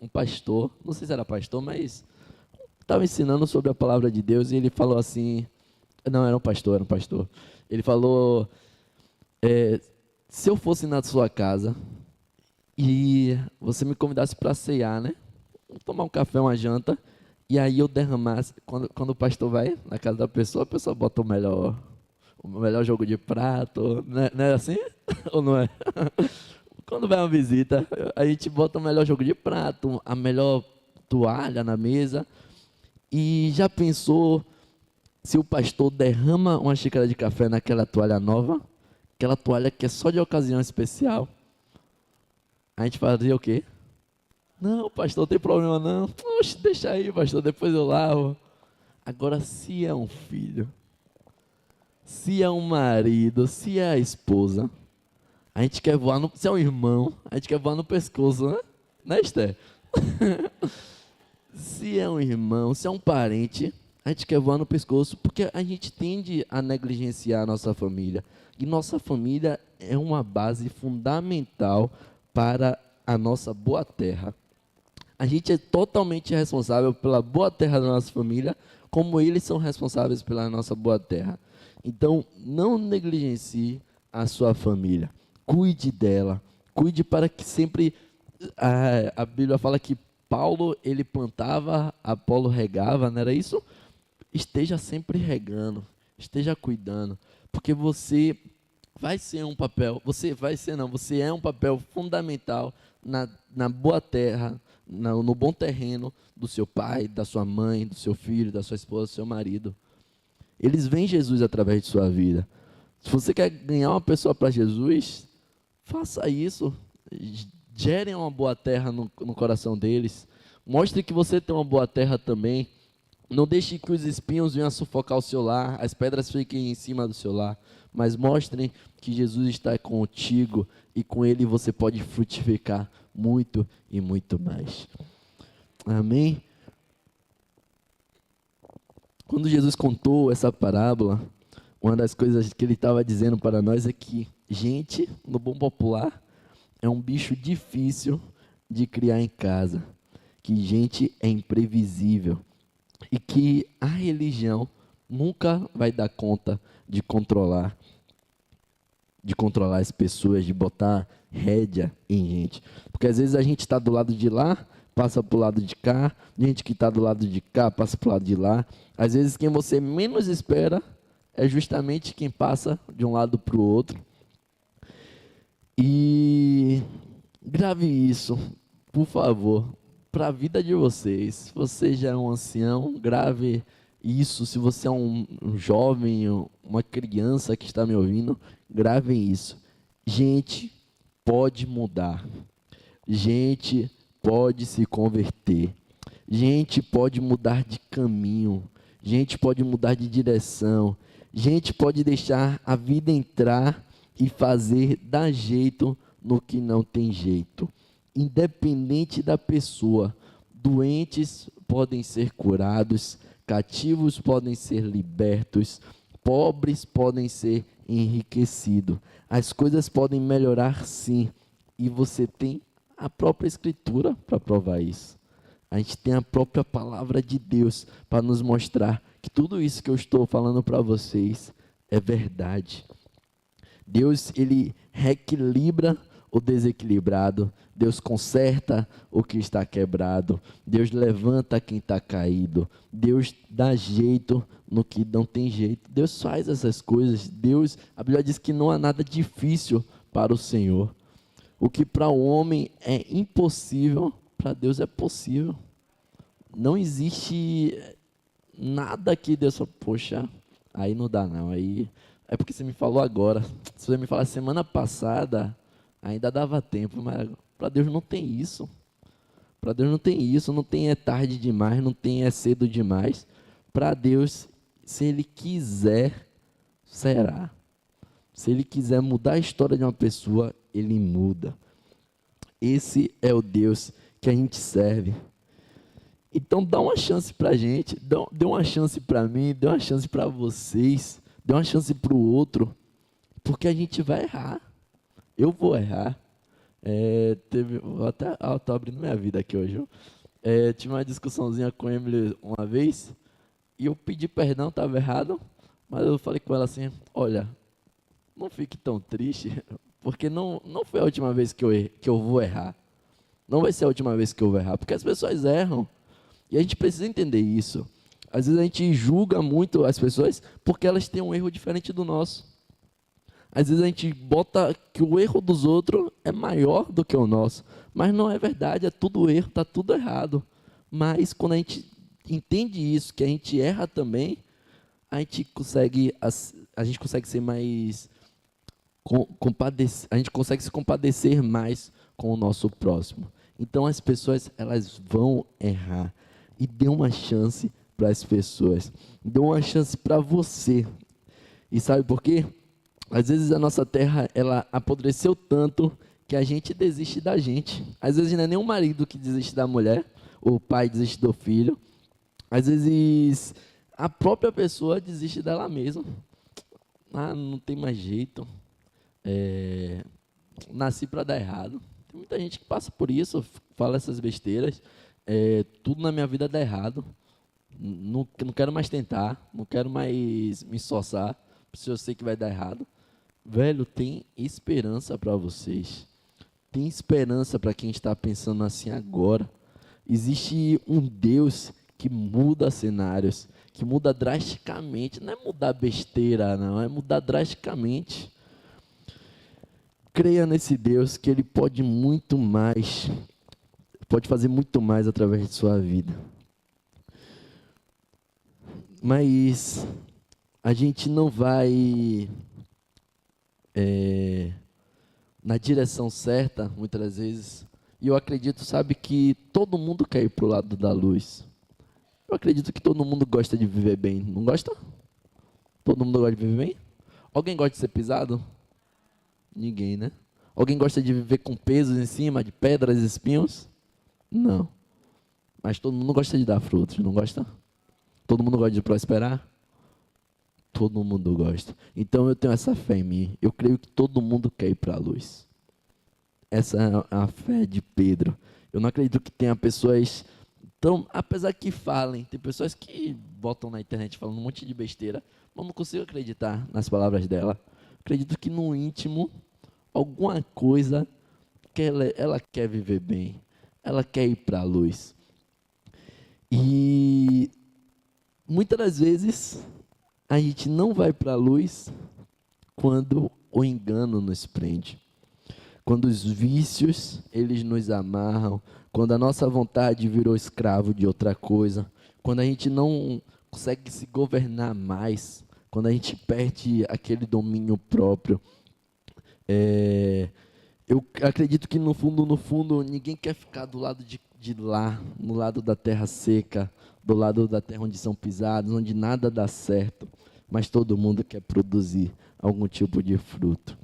um pastor, não sei se era pastor, mas estava ensinando sobre a palavra de Deus e ele falou assim, não, era um pastor. Ele falou, se eu fosse na sua casa e você me convidasse para ceiar, né? Tomar um café, uma janta, e aí eu derramasse, quando o pastor vai na casa da pessoa, a pessoa bota o melhor jogo de prato, não é assim? Ou não é? Quando vai uma visita, a gente bota o melhor jogo de prato, a melhor toalha na mesa. E já pensou se o pastor derrama uma xícara de café naquela toalha nova? Aquela toalha que é só de ocasião especial. A gente fazia o quê? Não, pastor, não tem problema não. Oxe, deixa aí, pastor, depois eu lavo. Agora, se é um filho, se é um marido, se é a esposa, a gente quer voar no... Se é um irmão, a gente quer voar no pescoço, né? Né, Esther? Se é um irmão, se é um parente, a gente quer voar no pescoço, porque a gente tende a negligenciar a nossa família. E nossa família é uma base fundamental para a nossa boa terra. A gente é totalmente responsável pela boa terra da nossa família, como eles são responsáveis pela nossa boa terra. Então, não negligencie a sua família. Cuide dela. Cuide para que sempre... A Bíblia fala que Paulo, ele plantava, Apolo regava, não era isso? Esteja sempre regando, esteja cuidando, porque você é um papel fundamental na boa terra, no bom terreno do seu pai, da sua mãe, do seu filho, da sua esposa, do seu marido. Eles veem Jesus através de sua vida. Se você quer ganhar uma pessoa para Jesus, faça isso. Gerem uma boa terra no coração deles. Mostre que você tem uma boa terra também. Não deixe que os espinhos venham a sufocar o seu lar, as pedras fiquem em cima do seu lar, mas mostrem que Jesus está contigo e com Ele você pode frutificar muito e muito mais. Amém? Quando Jesus contou essa parábola, uma das coisas que ele estava dizendo para nós é que gente, no bom popular, é um bicho difícil de criar em casa, que gente é imprevisível e que a religião nunca vai dar conta de controlar as pessoas, de botar rédea em gente. Porque às vezes a gente está do lado de lá, passa para o lado de cá, gente que está do lado de cá, passa para o lado de lá. Às vezes quem você menos espera é justamente quem passa de um lado para o outro. E grave isso, por favor, para a vida de vocês. Se você já é um ancião, grave isso. Se você é um jovem, uma criança que está me ouvindo, gravem isso. Gente pode mudar. Gente pode se converter. Gente pode mudar de caminho. Gente pode mudar de direção. Gente pode deixar a vida entrar e fazer dar jeito no que não tem jeito. Independente da pessoa, doentes podem ser curados, cativos podem ser libertos, pobres podem ser enriquecidos. As coisas podem melhorar sim, e você tem a própria Escritura para provar isso. A gente tem a própria palavra de Deus para nos mostrar que tudo isso que eu estou falando para vocês é verdade. Deus, ele reequilibra o desequilibrado. Deus conserta o que está quebrado. Deus levanta quem está caído. Deus dá jeito no que não tem jeito. Deus faz essas coisas. A Bíblia diz que não há nada difícil para o Senhor. O que para o homem é impossível, para Deus é possível. Não existe nada que Deus fala, poxa, aí não dá não. Aí é porque você me falou agora. Se você me falar semana passada, ainda dava tempo, mas para Deus não tem isso. Para Deus não tem isso, não tem é tarde demais, não tem é cedo demais. Para Deus, se Ele quiser, será. Se Ele quiser mudar a história de uma pessoa, Ele muda. Esse é o Deus que a gente serve. Então dá uma chance para a gente, dê uma chance para mim, dê uma chance para vocês, dê uma chance para o outro, porque a gente vai errar. Eu vou errar. Estou abrindo minha vida aqui hoje. Tive uma discussãozinha com a Emily uma vez, e eu pedi perdão, estava errado, mas eu falei com ela assim, olha, não fique tão triste, porque não foi a última vez que eu vou errar. Não vai ser a última vez que eu vou errar, porque as pessoas erram. E a gente precisa entender isso. Às vezes a gente julga muito as pessoas porque elas têm um erro diferente do nosso. Às vezes a gente bota que o erro dos outros é maior do que o nosso. Mas não é verdade, é tudo erro, está tudo errado. Mas quando a gente entende isso, que a gente erra também, a gente consegue ser mais... a gente consegue se compadecer mais com o nosso próximo. Então as pessoas, elas vão errar. E dê uma chance para as pessoas. Dê uma chance para você. E sabe por quê? Às vezes a nossa terra, ela apodreceu tanto que a gente desiste da gente. Às vezes não é nem o marido que desiste da mulher, o pai desiste do filho. Às vezes a própria pessoa desiste dela mesma. Ah, não tem mais jeito. Nasci para dar errado. Tem muita gente que passa por isso, fala essas besteiras. Tudo na minha vida dá errado. Não quero mais tentar, não quero mais me esforçar, se eu sei que vai dar errado. Velho, tem esperança para vocês. Tem esperança para quem está pensando assim agora. Existe um Deus que muda cenários, que muda drasticamente. Não é mudar besteira, não, é mudar drasticamente. Creia nesse Deus que Ele pode muito mais, pode fazer muito mais através de sua vida. Mas a gente não vai na direção certa, muitas vezes. E eu acredito, sabe, que todo mundo quer ir para o lado da luz. Eu acredito que todo mundo gosta de viver bem, não gosta? Todo mundo gosta de viver bem? Alguém gosta de ser pisado? Ninguém, né? Alguém gosta de viver com pesos em cima, de pedras e espinhos? Não. Mas todo mundo gosta de dar frutos, não gosta? Todo mundo gosta de prosperar? Todo mundo gosta. Então eu tenho essa fé em mim. Eu creio que todo mundo quer ir para a luz. Essa é a fé de Pedro. Eu não acredito que tenha pessoas tão, apesar que falem, tem pessoas que botam na internet falando um monte de besteira, mas não consigo acreditar nas palavras dela. Acredito que no íntimo, alguma coisa que ela quer viver bem. Ela quer ir para a luz. E muitas das vezes a gente não vai para a luz quando o engano nos prende. Quando os vícios, eles nos amarram, quando a nossa vontade virou escravo de outra coisa, quando a gente não consegue se governar mais, quando a gente perde aquele domínio próprio. Eu acredito que no fundo, ninguém quer ficar do lado de lá, no lado da terra seca, do lado da terra onde são pisados, onde nada dá certo, mas todo mundo quer produzir algum tipo de fruto.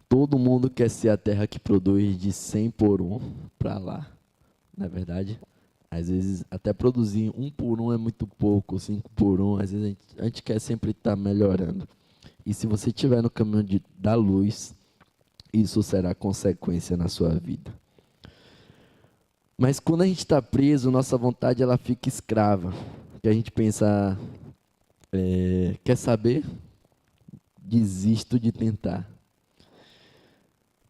Todo mundo quer ser a terra que produz de 100 por 1 para lá, não é verdade? Às vezes, até produzir 1 por 1 é muito pouco, 5 por 1, às vezes a gente quer sempre estar melhorando. E se você estiver no caminho da luz, isso será consequência na sua vida. Mas quando a gente está preso, nossa vontade ela fica escrava. E a gente pensa, quer saber? Desisto de tentar.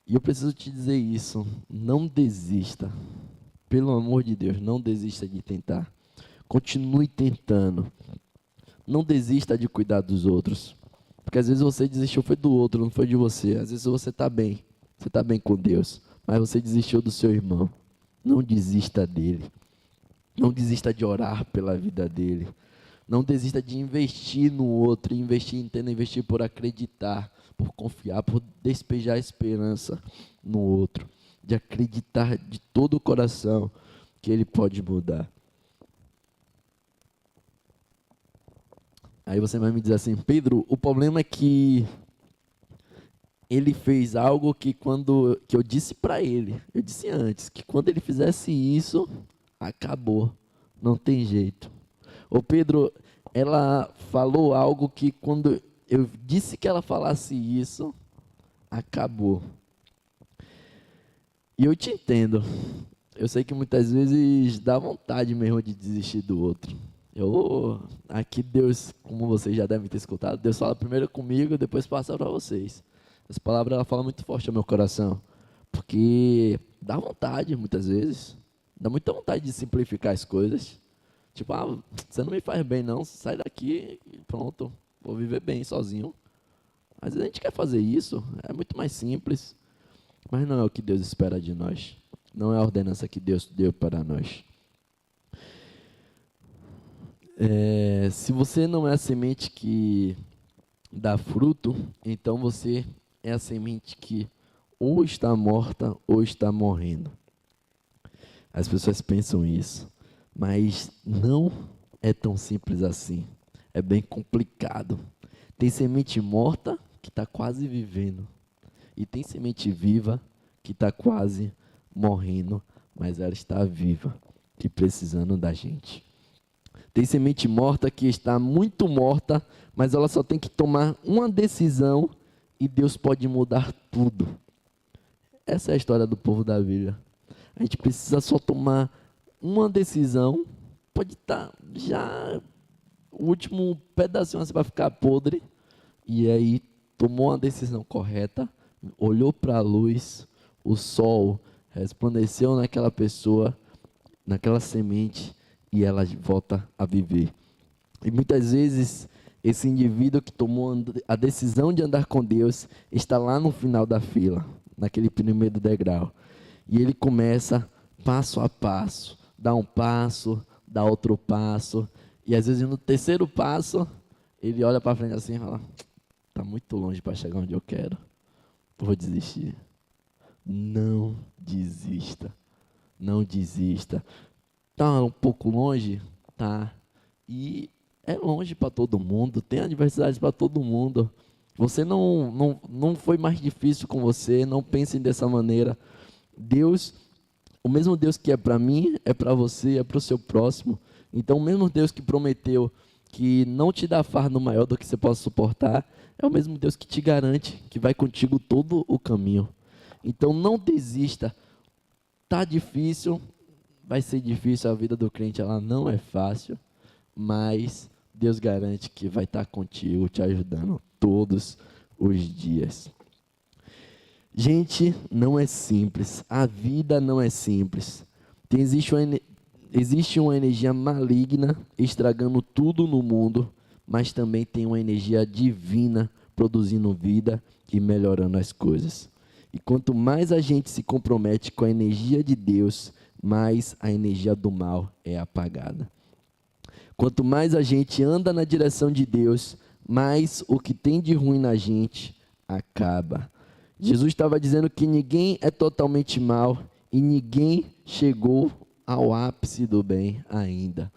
E eu preciso te dizer isso, não desista. Pelo amor de Deus, não desista de tentar. Continue tentando. Não desista de cuidar dos outros. Porque às vezes você desistiu foi do outro, não foi de você. Às vezes você está bem com Deus, mas você desistiu do seu irmão. Não desista dele. Não desista de orar pela vida dele. Não desista de investir no outro, investir por acreditar, por confiar, por despejar esperança no outro, de acreditar de todo o coração que ele pode mudar. Aí você vai me dizer assim, Pedro, o problema é que ele fez algo que que eu disse para ele, eu disse antes, que quando ele fizesse isso, acabou, não tem jeito. Ô Pedro, ela falou algo que quando eu disse que ela falasse isso, acabou. E eu te entendo. Eu sei que muitas vezes dá vontade mesmo de desistir do outro. Aqui Deus, como vocês já devem ter escutado, Deus fala primeiro comigo, depois passa para vocês. Essa palavra ela fala muito forte ao meu coração, porque dá vontade muitas vezes, dá muita vontade de simplificar as coisas. Tipo, você não me faz bem não, sai daqui e pronto, vou viver bem sozinho. Às vezes a gente quer fazer isso, é muito mais simples, mas não é o que Deus espera de nós. Não é a ordenança que Deus deu para nós. Se você não é a semente que dá fruto, então você é a semente que ou está morta ou está morrendo. As pessoas pensam isso, mas não é tão simples assim. É bem complicado. Tem semente morta que está quase vivendo. E tem semente viva que está quase morrendo, mas ela está viva e precisando da gente. Tem semente morta que está muito morta, mas ela só tem que tomar uma decisão e Deus pode mudar tudo. Essa é a história do povo da Bíblia. A gente precisa só tomar uma decisão, pode estar já o último pedacinho assim vai ficar podre, e aí tomou uma decisão correta, olhou para a luz, o sol resplandeceu naquela pessoa, naquela semente, e ela volta a viver. E muitas vezes esse indivíduo que tomou a decisão de andar com Deus está lá no final da fila, naquele primeiro degrau. E ele começa passo a passo, dá um passo, dá outro passo, e às vezes no terceiro passo, ele olha para frente assim e fala, está muito longe para chegar onde eu quero, vou desistir. Não desista, não desista. Está um pouco longe, Tá. E é longe para todo mundo, tem adversidades para todo mundo. Você não foi mais difícil com você, não pensem dessa maneira. Deus, o mesmo Deus que é para mim, é para você, é para o seu próximo. Então, o mesmo Deus que prometeu que não te dá fardo maior do que você possa suportar, é o mesmo Deus que te garante que vai contigo todo o caminho. Então, não desista. Tá difícil, vai ser difícil, a vida do crente ela não é fácil, mas Deus garante que vai estar contigo, te ajudando todos os dias. Gente, não é simples, a vida não é simples. Existe uma energia maligna estragando tudo no mundo, mas também tem uma energia divina produzindo vida e melhorando as coisas. E quanto mais a gente se compromete com a energia de Deus, mais a energia do mal é apagada. Quanto mais a gente anda na direção de Deus, mais o que tem de ruim na gente acaba. Jesus estava dizendo que ninguém é totalmente mal e ninguém chegou ao ápice do bem ainda.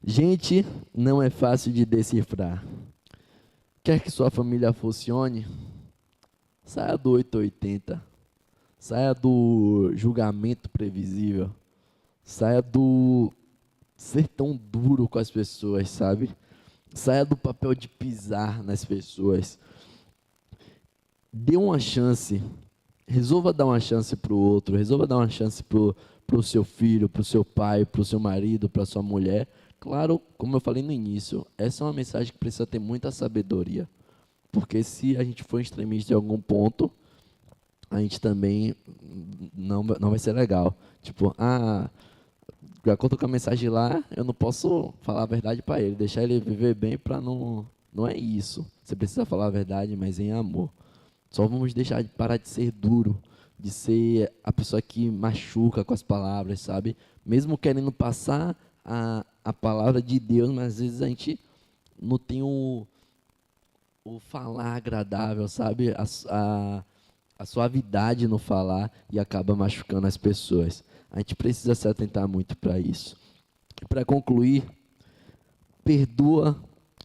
Gente, não é fácil de decifrar. Quer que sua família funcione? Saia do 880. Saia do julgamento previsível. Saia do ser tão duro com as pessoas, sabe? Saia do papel de pisar nas pessoas. Dê uma chance. Resolva dar uma chance para o outro. Resolva dar uma chance para o seu filho, para o seu pai, para o seu marido, para a sua mulher. Claro, como eu falei no início, essa é uma mensagem que precisa ter muita sabedoria. Porque se a gente for extremista em algum ponto, a gente também não vai ser legal. Tipo, de acordo com a mensagem lá, eu não posso falar a verdade para ele, deixar ele viver bem para não... Não é isso. Você precisa falar a verdade, mas em amor. Só vamos deixar de parar de ser duro, de ser a pessoa que machuca com as palavras, sabe? Mesmo querendo passar a palavra de Deus, mas às vezes a gente não tem o falar agradável, sabe? A suavidade no falar e acaba machucando as pessoas. A gente precisa se atentar muito para isso. E para concluir, perdoa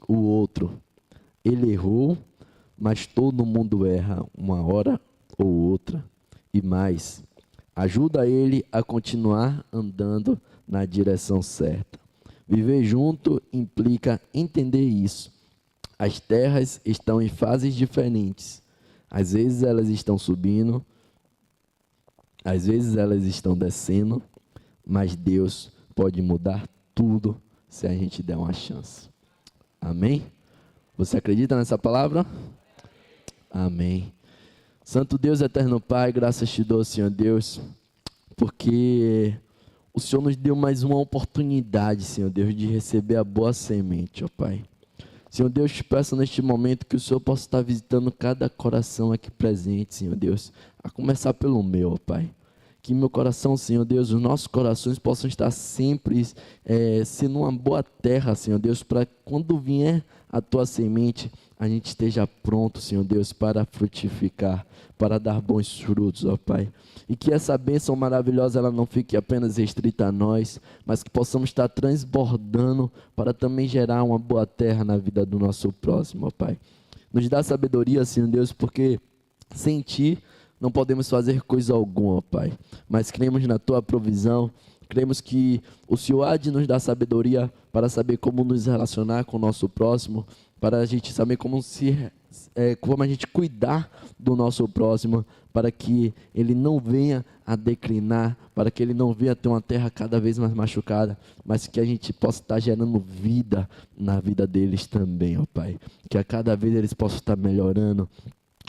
o outro. Ele errou, mas todo mundo erra uma hora ou outra. E mais, ajuda ele a continuar andando na direção certa. Viver junto implica entender isso. As terras estão em fases diferentes. Às vezes elas estão subindo, às vezes elas estão descendo, mas Deus pode mudar tudo se a gente der uma chance. Amém? Você acredita nessa palavra? Amém. Santo Deus, eterno Pai, graças te dou, Senhor Deus, porque o Senhor nos deu mais uma oportunidade, Senhor Deus, de receber a boa semente, ó Pai. Senhor Deus, te peço neste momento que o Senhor possa estar visitando cada coração aqui presente, Senhor Deus, a começar pelo meu, ó Pai. Que meu coração, Senhor Deus, os nossos corações possam estar sempre sendo uma boa terra, Senhor Deus, para quando vier a tua semente, a gente esteja pronto, Senhor Deus, para frutificar, para dar bons frutos, ó Pai. E que essa bênção maravilhosa, ela não fique apenas restrita a nós, mas que possamos estar transbordando para também gerar uma boa terra na vida do nosso próximo, ó Pai. Nos dá sabedoria, Senhor Deus, porque sem Ti não podemos fazer coisa alguma, ó Pai. Mas cremos na Tua provisão, cremos que o Senhor há de nos dar sabedoria para saber como nos relacionar com o nosso próximo, para a gente saber como a gente cuidar do nosso próximo, para que ele não venha a declinar, para que ele não venha a ter uma terra cada vez mais machucada, mas que a gente possa estar gerando vida na vida deles também, ó Pai. Que a cada vez eles possam estar melhorando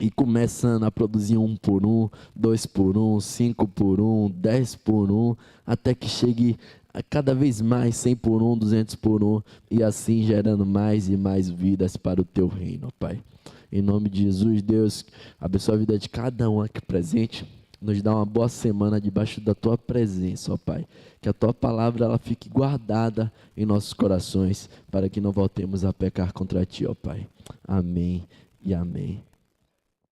e começando a produzir 1 por 1, 2 por 1, 5 por 1, 10 por 1, até que chegue a cada vez mais 100 por 1, 200 por 1, e assim gerando mais e mais vidas para o Teu reino, Pai. Em nome de Jesus, Deus, abençoa a vida de cada um aqui presente, nos dá uma boa semana debaixo da Tua presença, ó Pai. Que a Tua palavra ela fique guardada em nossos corações, para que não voltemos a pecar contra Ti, ó Pai. Amém e amém.